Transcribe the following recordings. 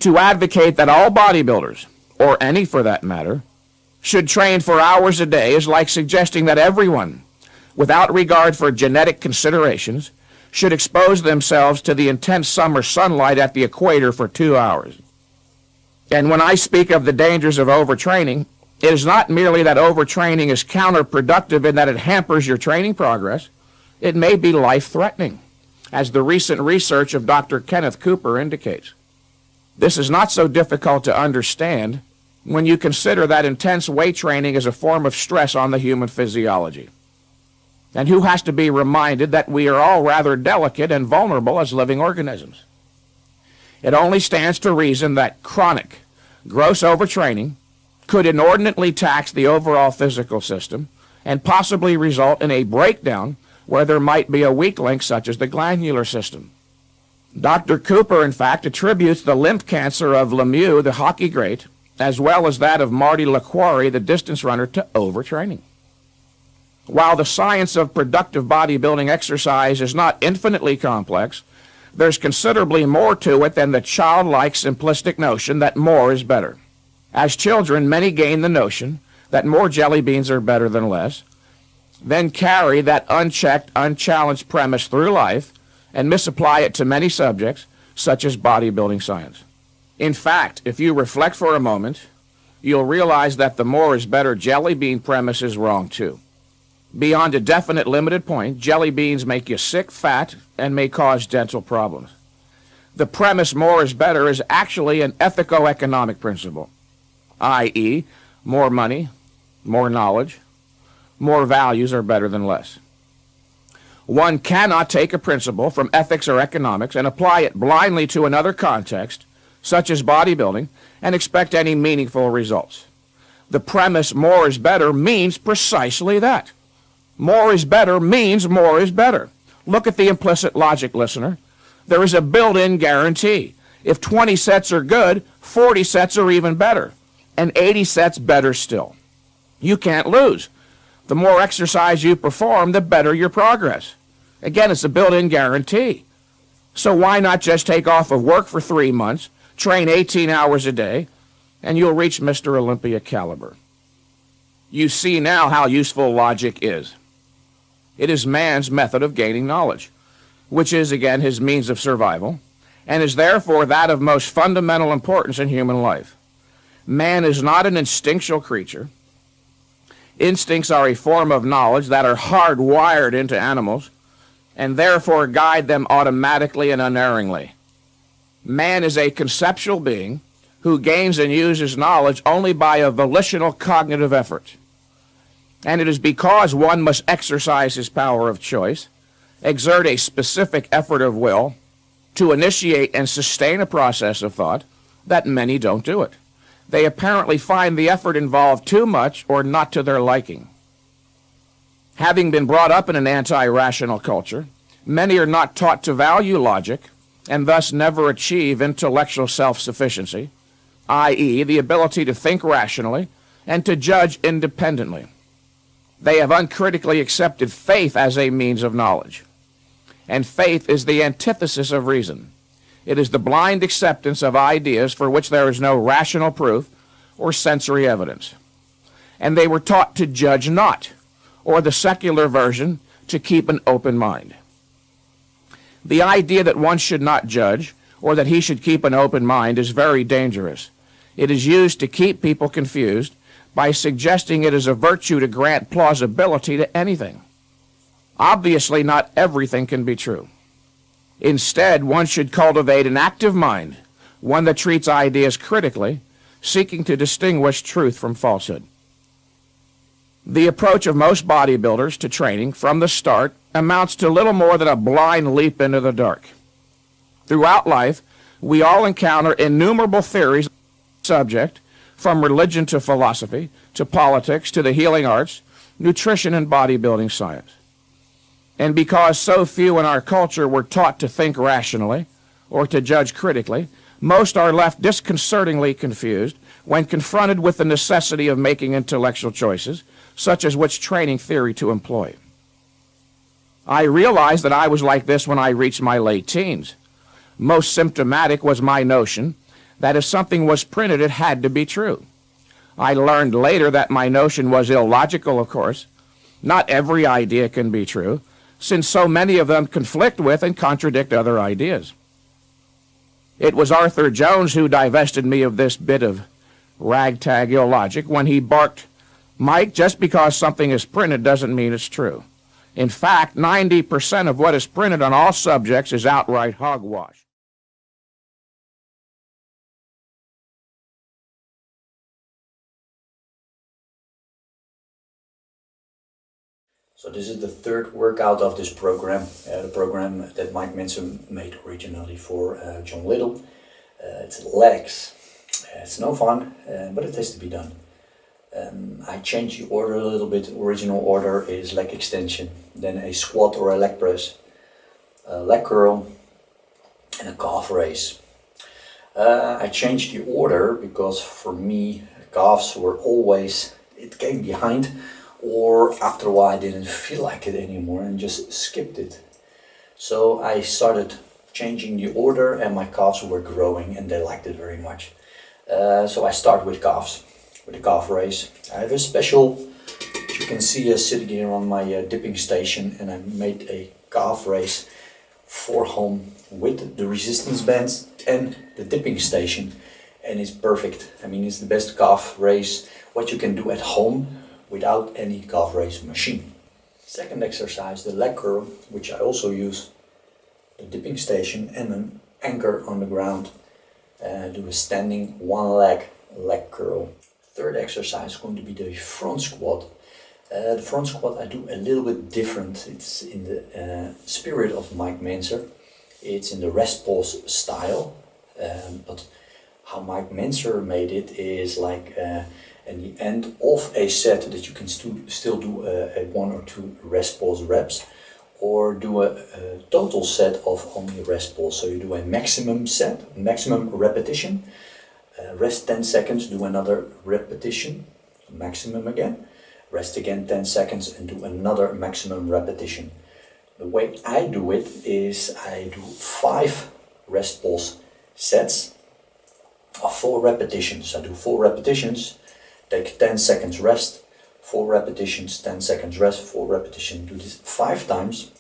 To advocate that all bodybuilders, or any for that matter, should train for hours a day is like suggesting that everyone, without regard for genetic considerations, should expose themselves to the intense summer sunlight at the equator for 2 hours. And when I speak of the dangers of overtraining, it is not merely that overtraining is counterproductive in that it hampers your training progress. It may be life-threatening, as the recent research of Dr. Kenneth Cooper indicates. This is not so difficult to understand when you consider that intense weight training is a form of stress on the human physiology. And who has to be reminded that we are all rather delicate and vulnerable as living organisms? It only stands to reason that chronic, gross overtraining could inordinately tax the overall physical system and possibly result in a breakdown where there might be a weak link such as the glandular system. Dr. Cooper, in fact, attributes the lymph cancer of Lemieux, the hockey great, as well as that of Marty LaQuarrie, the distance runner, to overtraining. While the science of productive bodybuilding exercise is not infinitely complex, there's considerably more to it than the childlike simplistic notion that more is better. As children, many gain the notion that more jelly beans are better than less, then carry that unchecked, unchallenged premise through life and misapply it to many subjects, such as bodybuilding science. In fact, if you reflect for a moment, you'll realize that the more is better jelly bean premise is wrong too. Beyond a definite limited point, jelly beans make you sick, fat, and may cause dental problems. The premise more is better is actually an ethico-economic principle, i.e., more money, more knowledge, more values are better than less. One cannot take a principle from ethics or economics and apply it blindly to another context, such as bodybuilding, and expect any meaningful results. The premise more is better means precisely that. More is better means more is better. Look at the implicit logic, listener. There is a built-in guarantee. If 20 sets are good, 40 sets are even better, and 80 sets better still. You can't lose. The more exercise you perform, the better your progress. Again, it's a built-in guarantee. So why not just take off of work for 3 months, train 18 hours a day, and you'll reach Mr. Olympia caliber. You see now how useful logic is. It is man's method of gaining knowledge, which is, again, his means of survival, and is therefore that of most fundamental importance in human life. Man is not an instinctual creature. Instincts are a form of knowledge that are hardwired into animals, and therefore guide them automatically and unerringly. Man is a conceptual being who gains and uses knowledge only by a volitional cognitive effort. And it is because one must exercise his power of choice, exert a specific effort of will, to initiate and sustain a process of thought, that many don't do it. They apparently find the effort involved too much or not to their liking. Having been brought up in an anti-rational culture, many are not taught to value logic and thus never achieve intellectual self-sufficiency, i.e., the ability to think rationally and to judge independently. They have uncritically accepted faith as a means of knowledge. And faith is the antithesis of reason. It is the blind acceptance of ideas for which there is no rational proof or sensory evidence. And they were taught to judge not, or the secular version, to keep an open mind. The idea that one should not judge, or that he should keep an open mind, is very dangerous. It is used to keep people confused by suggesting it is a virtue to grant plausibility to anything. Obviously, not everything can be true. Instead, one should cultivate an active mind, one that treats ideas critically, seeking to distinguish truth from falsehood. The approach of most bodybuilders to training from the start amounts to little more than a blind leap into the dark. Throughout life, we all encounter innumerable theories on the subject, from religion to philosophy, to politics, to the healing arts, nutrition, and bodybuilding science. And because so few in our culture were taught to think rationally or to judge critically, most are left disconcertingly confused when confronted with the necessity of making intellectual choices, such as which training theory to employ. I realized that I was like this when I reached my late teens. Most symptomatic was my notion that if something was printed, it had to be true. I learned later that my notion was illogical, of course. Not every idea can be true, since so many of them conflict with and contradict other ideas. It was Arthur Jones who divested me of this bit of ragtag illogic when he barked, "Mike, just because something is printed doesn't mean it's true. In fact, 90% of what is printed on all subjects is outright hogwash." So this is the third workout of this program, the program that Mike Mentzer made originally for John Little. It's legs. It's no fun, but it has to be done. I changed the order a little bit. Original order is leg extension, then a squat or a leg press, a leg curl, and a calf raise. I changed the order because for me, calves were always, it came behind, or after a while I didn't feel like it anymore and just skipped it. So I started changing the order and my calves were growing and they liked it very much. So I start with calves, with a calf raise. I have a special, you can see sitting here on my dipping station, and I made a calf raise for home with the resistance bands and the dipping station, and it's perfect. I mean, it's the best calf raise what you can do at home without any calf raise machine. Second exercise, the leg curl, which I also use the dipping station and an anchor on the ground. Do a standing one leg curl. Third exercise is going to be the front squat. The front squat I do a little bit different. It's in the spirit of Mike Mentzer. It's in the rest pause style, but how Mike Mentzer made it is like at the end of a set that you can still do a 1 or 2 rest pause reps, or do a total set of only rest pause. So you do a maximum set, maximum repetition, rest 10 seconds, do another repetition, maximum again, rest again 10 seconds and do another maximum repetition. The way I do it is I do 5 rest pause sets of 4 repetitions. I do 4 repetitions, take 10 seconds rest, 4 repetitions, 10 seconds rest, 4 repetitions. Do this 5 times,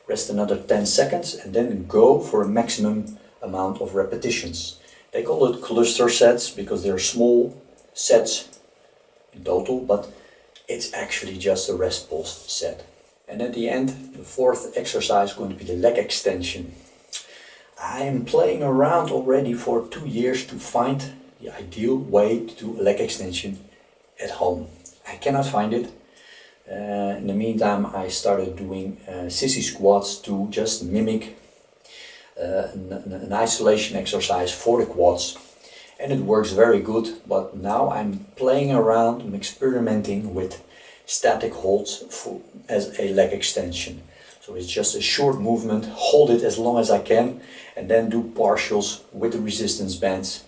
rest another 10 seconds, and then go for a maximum amount of repetitions. They call it cluster sets because they're small sets in total, but it's actually just a rest pause set. And at the end, the fourth exercise is going to be the leg extension. I am playing around already for 2 years to find the ideal way to do a leg extension at home. I cannot find it. In the meantime, I started doing sissy squats to just mimic an isolation exercise for the quads. And it works very good, but now I'm playing around, I'm experimenting with static holds as a leg extension. So it's just a short movement, hold it as long as I can, and then do partials with the resistance bands,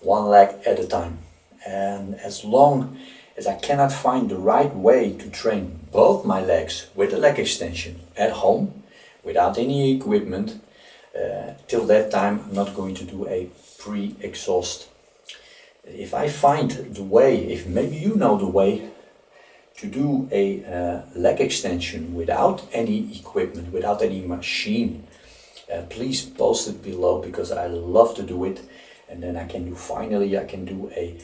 one leg at a time. And as long as I cannot find the right way to train both my legs with a leg extension at home, without any equipment, till that time I'm not going to do a pre-exhaust. If I find the way, if maybe you know the way to do a leg extension without any equipment, without any machine, please post it below, because I love to do it, and then I can do a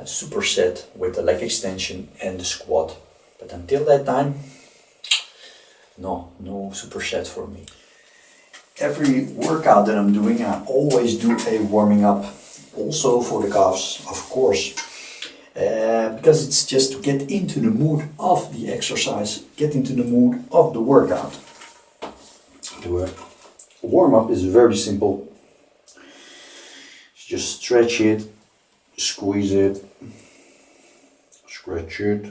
superset with the leg extension and the squat. But until that time, no superset for me. Every workout that I'm doing, I always do a warming up, also for the calves, of course, because it's just to get into the mood of the exercise, get into the mood of the workout. The warm up is very simple. Just stretch it, squeeze it, stretch it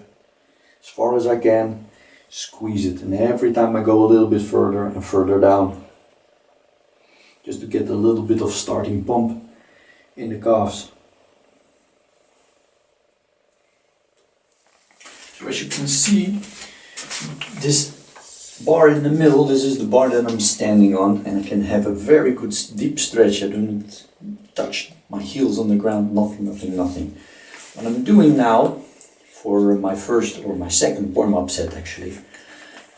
as far as I can, squeeze it, and every time I go a little bit further and further down, just to get a little bit of starting pump in the calves. So as you can see, this bar in the middle, this is the bar that I'm standing on, and I can have a very good deep stretch. I don't touch my heels on the ground, nothing. What I'm doing now for my first or my second warm-up set actually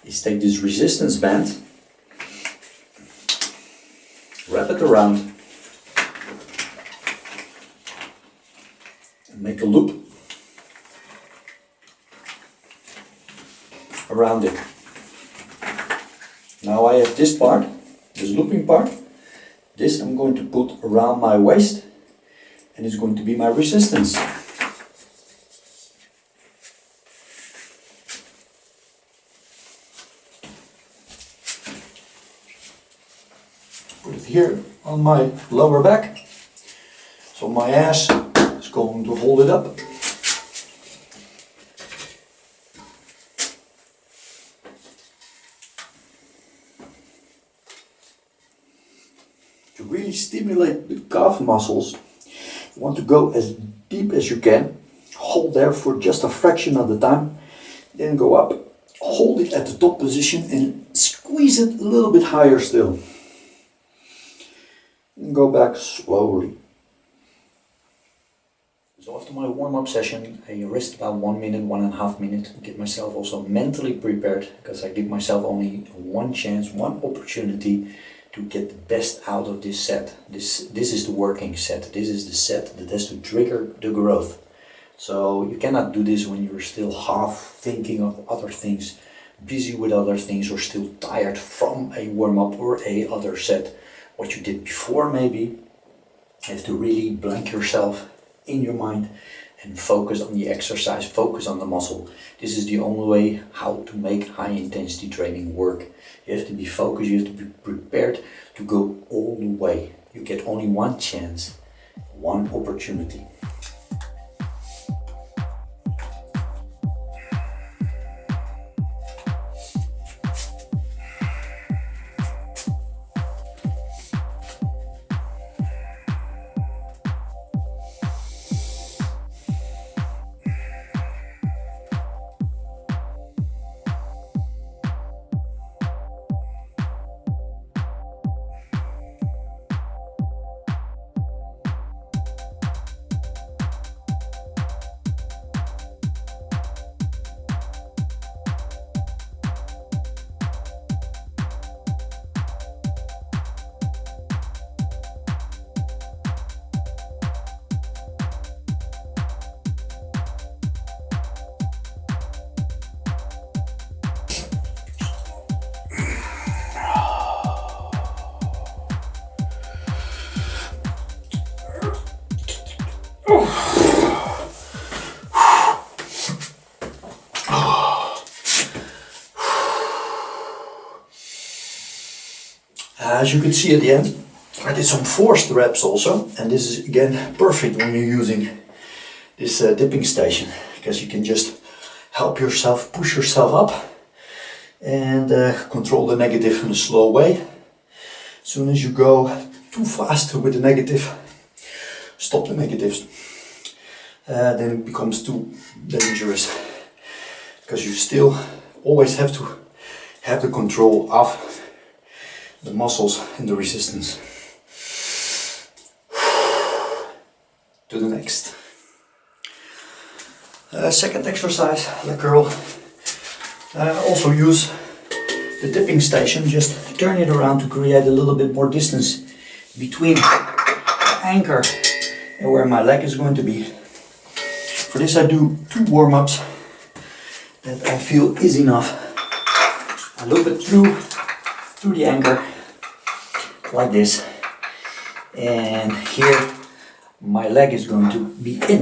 is take this resistance band, wrap it around, and make a loop around it. Now I have this part, this looping part. This I'm going to put around my waist, and it's going to be my resistance. Put it here on my lower back, so my ass is going to hold it up. To really stimulate the calf muscles, you want to go as deep as you can, hold there for just a fraction of the time, then go up, hold it at the top position and squeeze it a little bit higher still. And go back slowly. So after my warm-up session, I rest about 1 minute, 1.5 minutes, get myself also mentally prepared, because I give myself only one chance, one opportunity to get the best out of this set. This is the working set. This is the set that has to trigger the growth. So you cannot do this when you're still half thinking of other things, busy with other things, or still tired from a warm-up or a other set. What you did before maybe. You have to really blank yourself in your mind and focus on the exercise, focus on the muscle. This is the only way how to make high intensity training work. You have to be focused, you have to be prepared to go all the way. You get only one chance, one opportunity. As you can see at the end, I did some forced reps also, and this is again perfect when you're using this dipping station, because you can just help yourself, push yourself up and control the negative in a slow way. As soon as you go too fast with the negative, stop the negatives. Then it becomes too dangerous, because you still always have to have the control of the muscles and the resistance. To the next. Second exercise, leg curl. Also use the dipping station, just turn it around to create a little bit more distance between the anchor and where my leg is going to be. For this I do 2 warm-ups that I feel is enough. I loop it through the anchor like this, and here my leg is going to be in.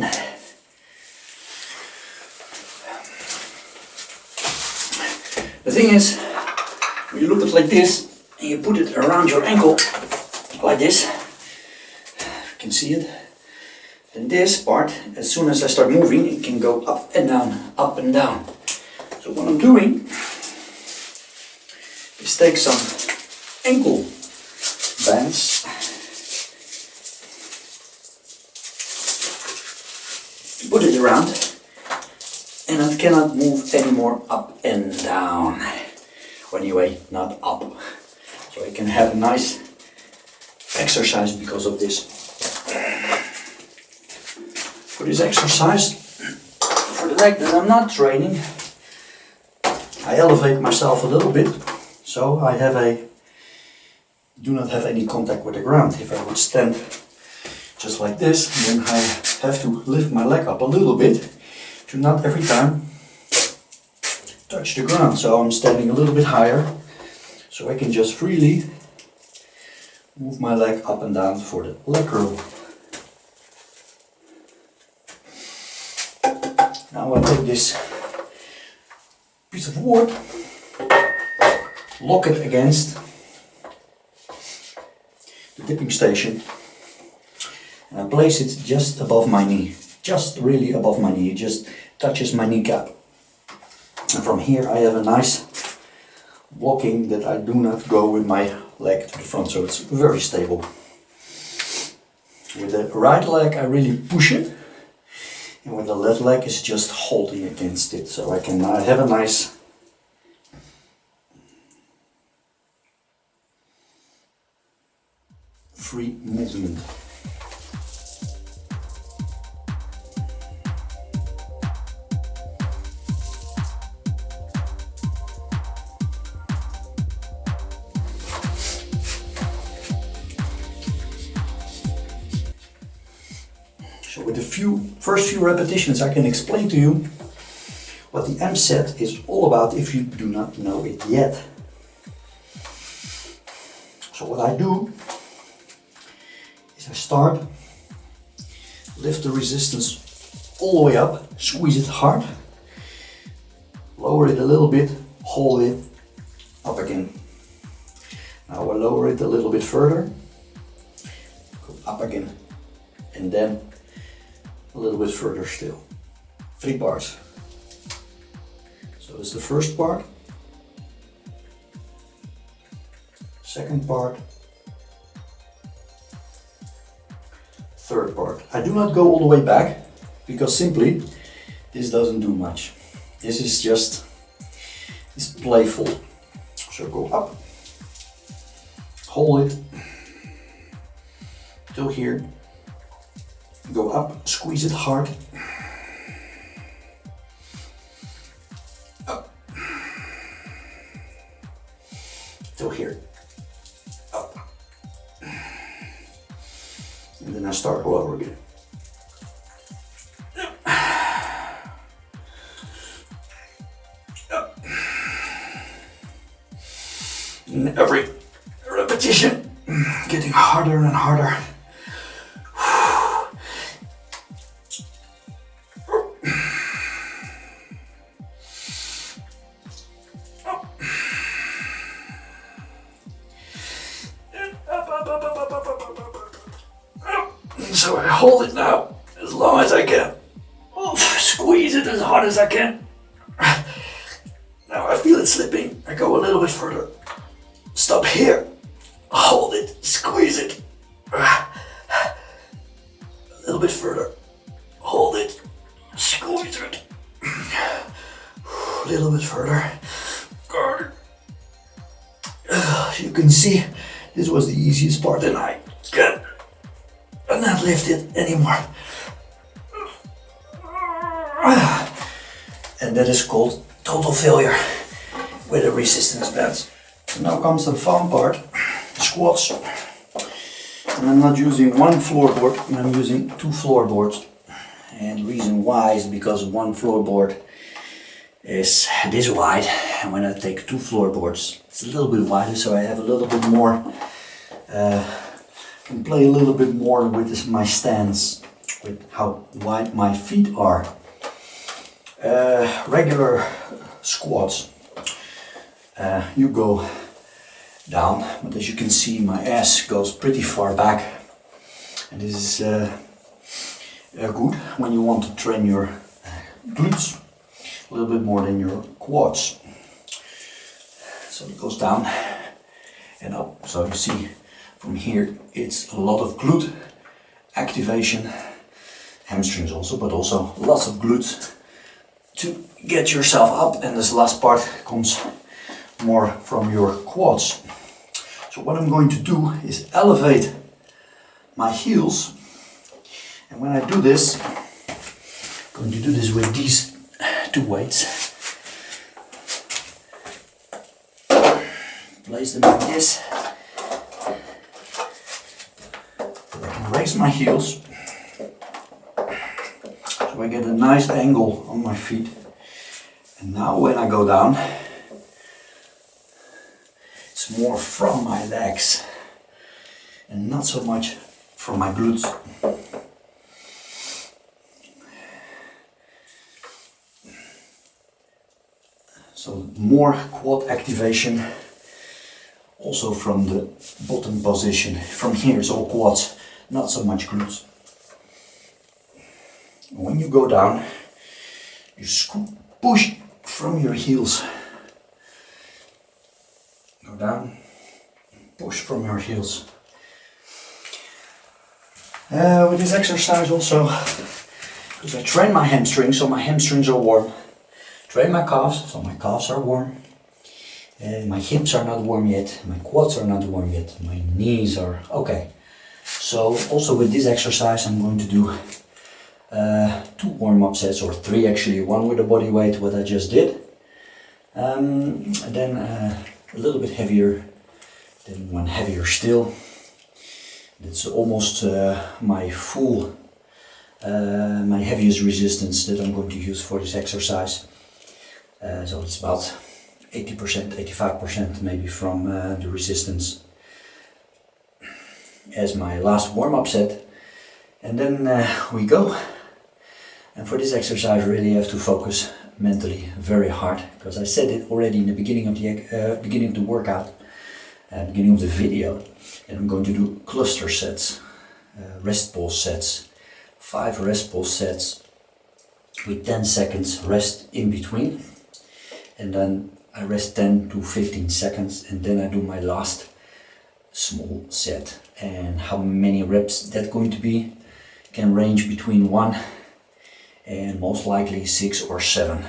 The thing is, when you look at it like this and you put it around your ankle like this, you can see it, then this part, as soon as I start moving, it can go up and down, up and down. So what I'm doing is take some ankle bands, put it around, and it cannot move anymore up and down. or anyway, not up. So I can have a nice exercise because of this. For this exercise, for the leg that I'm not training, I elevate myself a little bit, so I do not have any contact with the ground. If I would stand just like this, then I have to lift my leg up a little bit to not every time touch the ground. So I'm standing a little bit higher, so I can just freely move my leg up and down for the leg curl. Now I take this piece of wood, lock it against the dipping station, and I place it just above my knee, just really above my knee. It just touches my kneecap, and from here I have a nice blocking that I do not go with my leg to the front, so it's very stable. With the right leg I really push it, and with the left leg is just holding against it, so I can have a nice free movement. So with the first few repetitions I can explain to you what the M set is all about if you do not know it yet. So what I do is I start, lift the resistance all the way up, squeeze it hard, lower it a little bit, hold it, up again. Now I lower it a little bit further, go up again, and then a little bit further still. 3 parts. So this is the first part, second part, third part. I do not go all the way back because simply this doesn't do much. This is just, it's playful. So go up, hold it till here, go up, squeeze it hard, up, till here, up, and then I start all over again. Up. And every repetition getting harder and harder. So I hold it now as long as I can. Squeeze it as hard as I can. Now I feel it slipping. I go a little bit further. Stop here. Hold it. Squeeze it. A little bit further. Hold it. Squeeze it. A little bit further. Guard. You can see this was the easiest part, and I can not lift it anymore. And that is called total failure with the resistance bands. So now comes the fun part, the squats. And I'm not using one floorboard, I'm using 2 floorboards. And the reason why is because one floorboard is this wide, and when I take 2 floorboards, it's a little bit wider, so I have a little bit more, can play a little bit more with my stance, with how wide my feet are. Regular squats, you go down, but as you can see my ass goes pretty far back, and this is good when you want to train your glutes a little bit more than your quads. So it goes down and up, so you see from here it's a lot of glute activation, hamstrings also, but also lots of glutes to get yourself up. And this last part comes more from your quads. So what I'm going to do is elevate my heels, and when I do this, I'm going to do this with these two weights. Place them like this. I can raise my heels, so I get a nice angle on my feet. And now when I go down, it's more from my legs and not so much from my glutes. So more quad activation, also from the bottom position. From here it's all quads, not so much glutes. When you go down, you push from your heels. Go down, push from your heels. With this exercise also, because I train my hamstrings, so my hamstrings are warm. Train my calves, so my calves are warm. My hips are not warm yet, my quads are not warm yet, my knees are okay. So also with this exercise I'm going to do 2 warm-up sets, or 3 actually, one with the body weight, what I just did. And then a little bit heavier, then one heavier still. That's almost my full, my heaviest resistance that I'm going to use for this exercise. So it's about 80%, 85% maybe from the resistance as my last warm-up set. And then we go. And for this exercise I really have to focus mentally very hard, because I said it already in the beginning of the workout, beginning of the video, and I'm going to do cluster sets, rest pause sets, 5 rest pause sets with 10 seconds rest in between, and then I rest 10 to 15 seconds, and then I do my last small set. And how many reps that's going to be can range between 1 and most likely 6 or 7.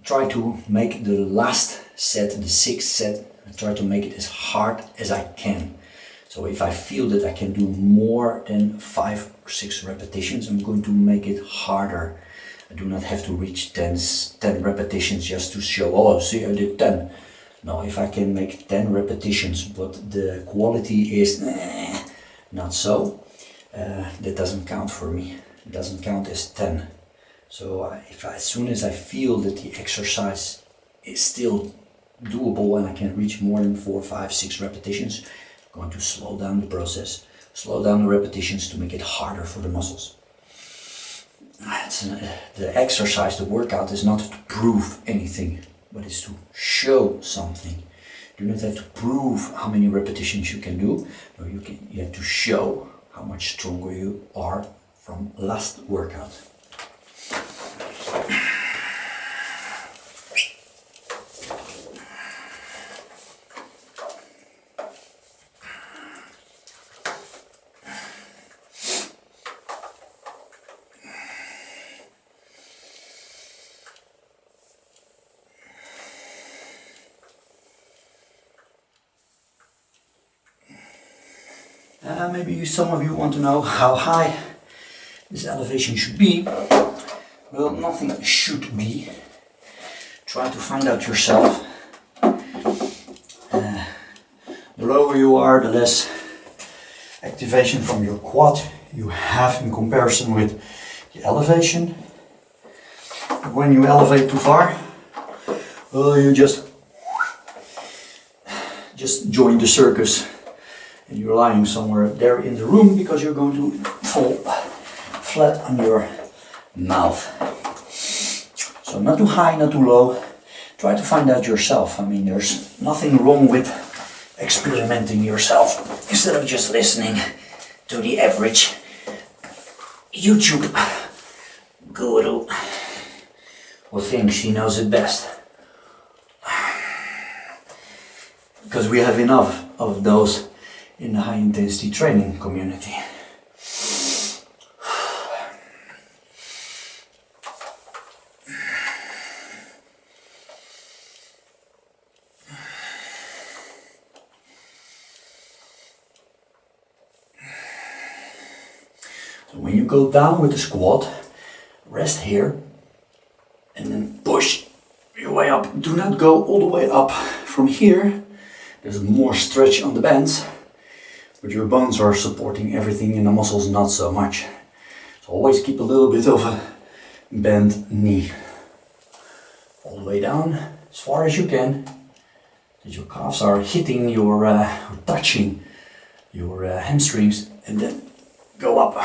Try to make the last set, the 6th set, try to make it as hard as I can. So if I feel that I can do more than 5 or 6 repetitions, I'm going to make it harder. I do not have to reach 10 repetitions just to show, oh, see, I did 10. No, if I can make 10 repetitions, but the quality is not so, that doesn't count for me. It doesn't count as 10. So as soon as I feel that the exercise is still doable and I can reach more than 4, 5, 6 repetitions, I'm going to slow down the process, slow down the repetitions to make it harder for the muscles. The exercise, the workout is not to prove anything, but it's to show something. You do not have to prove how many repetitions you can do. No, you have to show how much stronger you are from last workout. Maybe some of you want to know how high this elevation should be. Well, nothing should be. Try to find out yourself. The lower you are, the less activation from your quad you have in comparison with the elevation. When you elevate too far, well, you just join the circus. And you're lying somewhere there in the room because you're going to fall flat on your mouth. So not too high, not too low. Try to find out yourself. I mean, there's nothing wrong with experimenting yourself instead of just listening to the average YouTube guru who thinks he knows it best. Because we have enough of those in the high intensity training community. So when you go down with the squat, rest here and then push your way up. Do not go all the way up. From here, there's more stretch on the bands, but your bones are supporting everything and the muscles not so much. So always keep a little bit of a bent knee. All the way down as far as you can, that your calves are hitting your, touching your hamstrings, and then go up.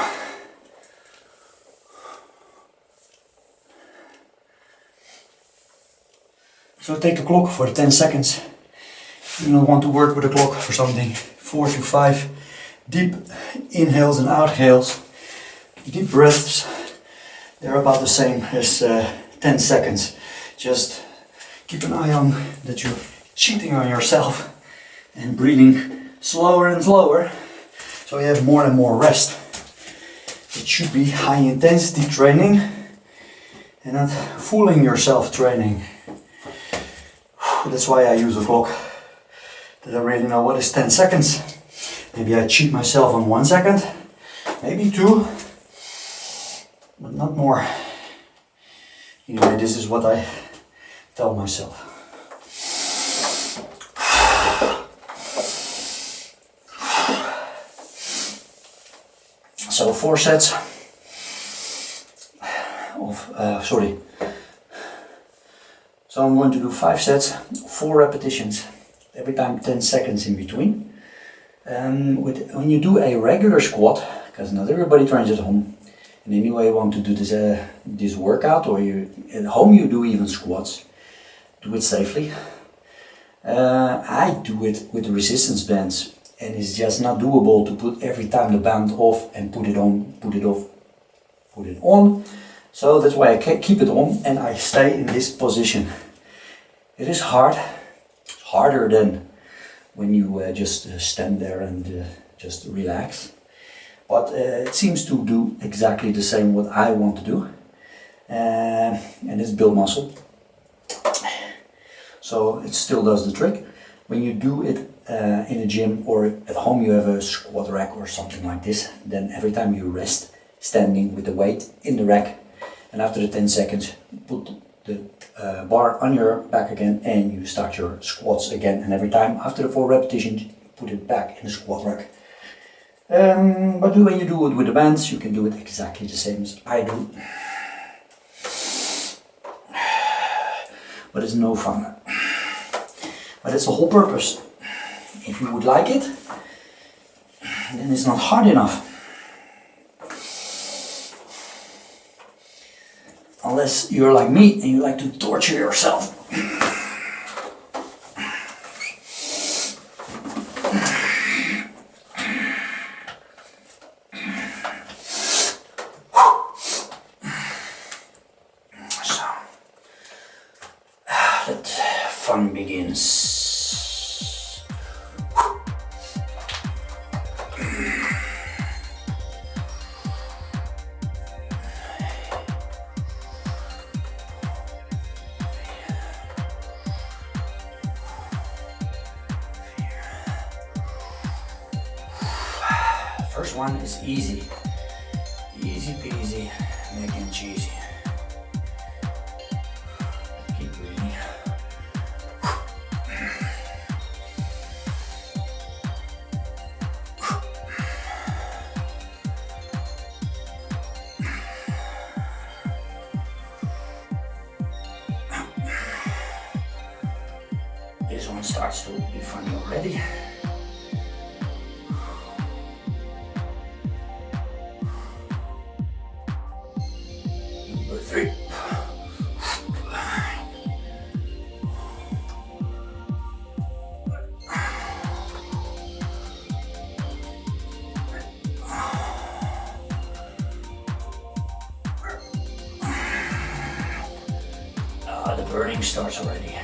So take the clock for 10 seconds. You don't want to work with a clock for something. 4 to 5 deep inhales and outhales. Deep breaths. They're about the same as 10 seconds. Just keep an eye on that you're cheating on yourself and breathing slower and slower, so you have more and more rest. It should be high intensity training and not fooling yourself training. That's why I use a clock, that I really know what is 10 seconds. Maybe I cheat myself on 1 second, maybe 2, but not more. Anyway, this is what I tell myself. So 4 sets of, So I'm going to do 5 sets, 4 repetitions, every time 10 seconds in between. When you do a regular squat, because not everybody trains at home, and anyway you want to do this workout, or at home you do even squats, do it safely. I do it with resistance bands, and it's just not doable to put every time the band off and put it on, put it off, put it on. So that's why I keep it on and I stay in this position. It is hard, harder than when you just stand there and just relax. But it seems to do exactly the same what I want to do, and it's build muscle. So it still does the trick. When you do it in a gym or at home, you have a squat rack or something like this, then every time you rest standing with the weight in the rack, and after the 10 seconds put the bar on your back again and you start your squats again, and every time after the 4 repetitions put it back in the squat rack. But when you do it with the bands, you can do it exactly the same as I do. But it's no fun. But that's the whole purpose. If you would like it, then it's not hard enough. Unless you're like me and you like to torture yourself. So, let fun begins. First one is easy. Easy peasy, mac and cheesy. Keep breathing. This one starts to be funny already. Number 3. The burning starts already.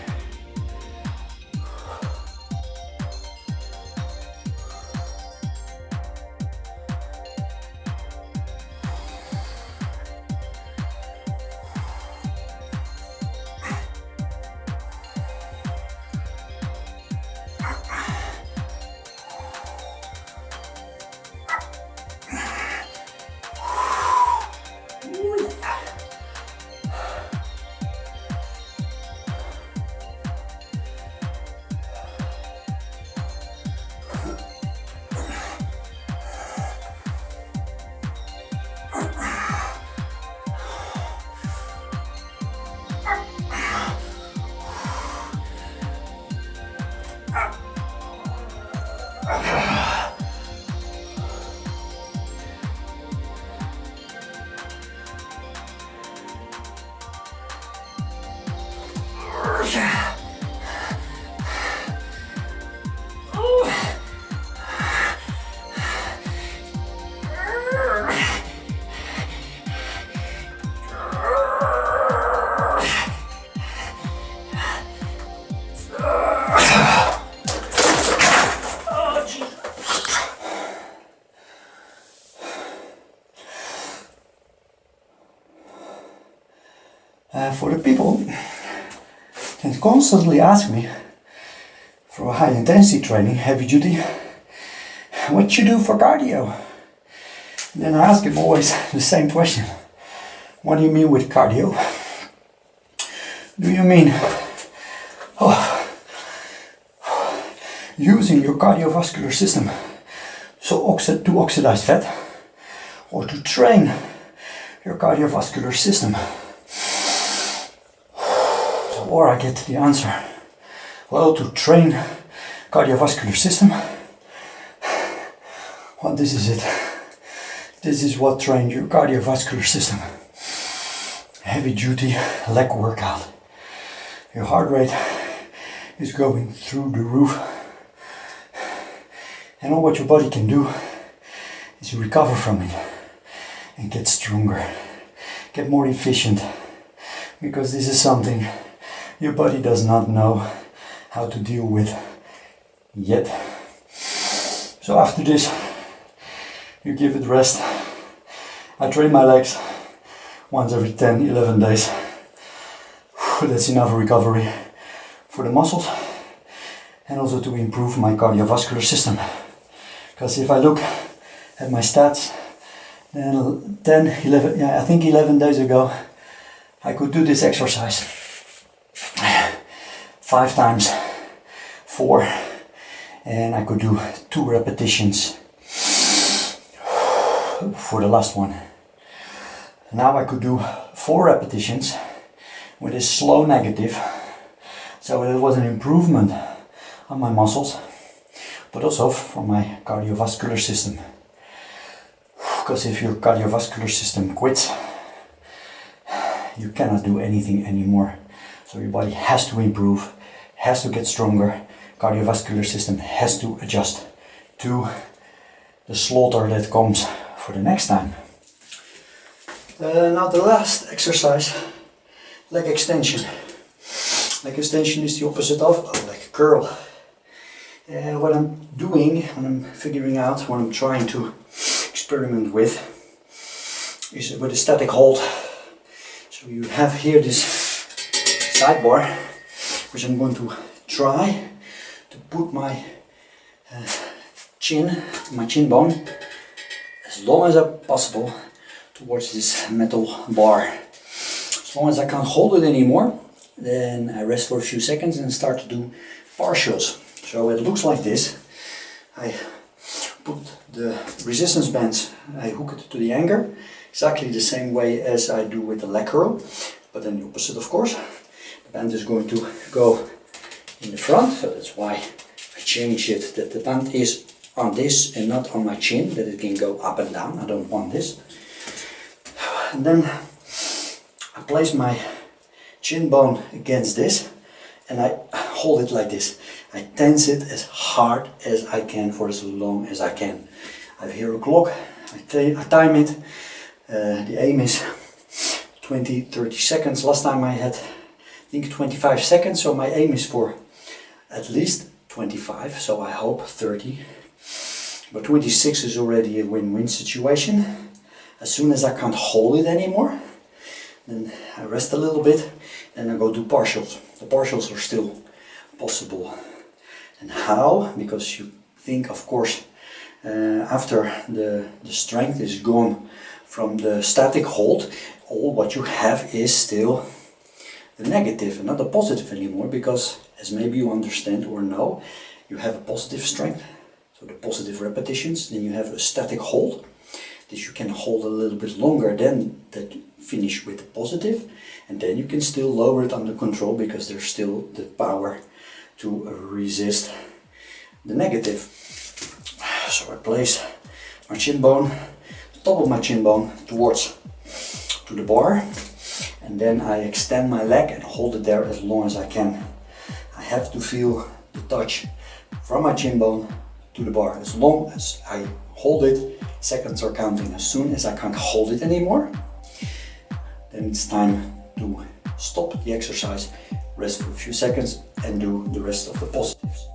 For the people that constantly ask me for high intensity training, heavy duty, what you do for cardio? And then I ask them always the same question. What do you mean with cardio? Do you mean using your cardiovascular system to oxidize fat, or to train your cardiovascular system? Or I get the answer, well, to train cardiovascular system. Well, this is it. This is what trains your cardiovascular system. Heavy duty leg workout. Your heart rate is going through the roof. And all what your body can do is recover from it and get stronger, get more efficient, because this is something your body does not know how to deal with yet. So after this, you give it rest. I train my legs once every 10-11 days. That's enough recovery for the muscles and also to improve my cardiovascular system. Because if I look at my stats, then 11 days ago, I could do this exercise 5 times 4, and I could do 2 repetitions for the last one. Now I could do 4 repetitions with a slow negative, so it was an improvement on my muscles, but also for my cardiovascular system. Because if your cardiovascular system quits, you cannot do anything anymore. So your body has to improve, has to get stronger. Cardiovascular system has to adjust to the slaughter that comes for the next time. Now the last exercise, leg extension. Leg extension is the opposite of a leg curl. What I'm doing, when I'm figuring out, what I'm trying to experiment with, is with a static hold. So you have here this sidebar, which I'm going to try to put my chin bone, as long as possible, towards this metal bar. As long as I can't hold it anymore, then I rest for a few seconds and start to do partials. So it looks like this. I put the resistance bands, I hook it to the hanger, exactly the same way as I do with the leg curl, but then the opposite, of course. The band is going to go in the front, so that's why I change it, that the band is on this and not on my chin, that it can go up and down. I don't want this. And then I place my chin bone against this and I hold it like this. I tense it as hard as I can for as long as I can. I have here a clock, I time it. The aim is 20-30 seconds. Last time I had, I think, 25 seconds, so my aim is for at least 25, so I hope 30. But 26 is already a win-win situation. As soon as I can't hold it anymore, then I rest a little bit and I go do partials. The partials are still possible. And how? Because you think, of course, after the strength is gone from the static hold, all what you have is still the negative and not the positive anymore, because as maybe you understand or know, you have a positive strength, so the positive repetitions, then you have a static hold that you can hold a little bit longer than that finish with the positive, and then you can still lower it under control because there's still the power to resist the negative. So I place my chin bone, the top of my chin bone towards to the bar, and then I extend my leg and hold it there as long as I can. I have to feel the touch from my chin bone to the bar. As long as I hold it, seconds are counting. As soon as I can't hold it anymore, then it's time to stop the exercise, rest for a few seconds and do the rest of the positives.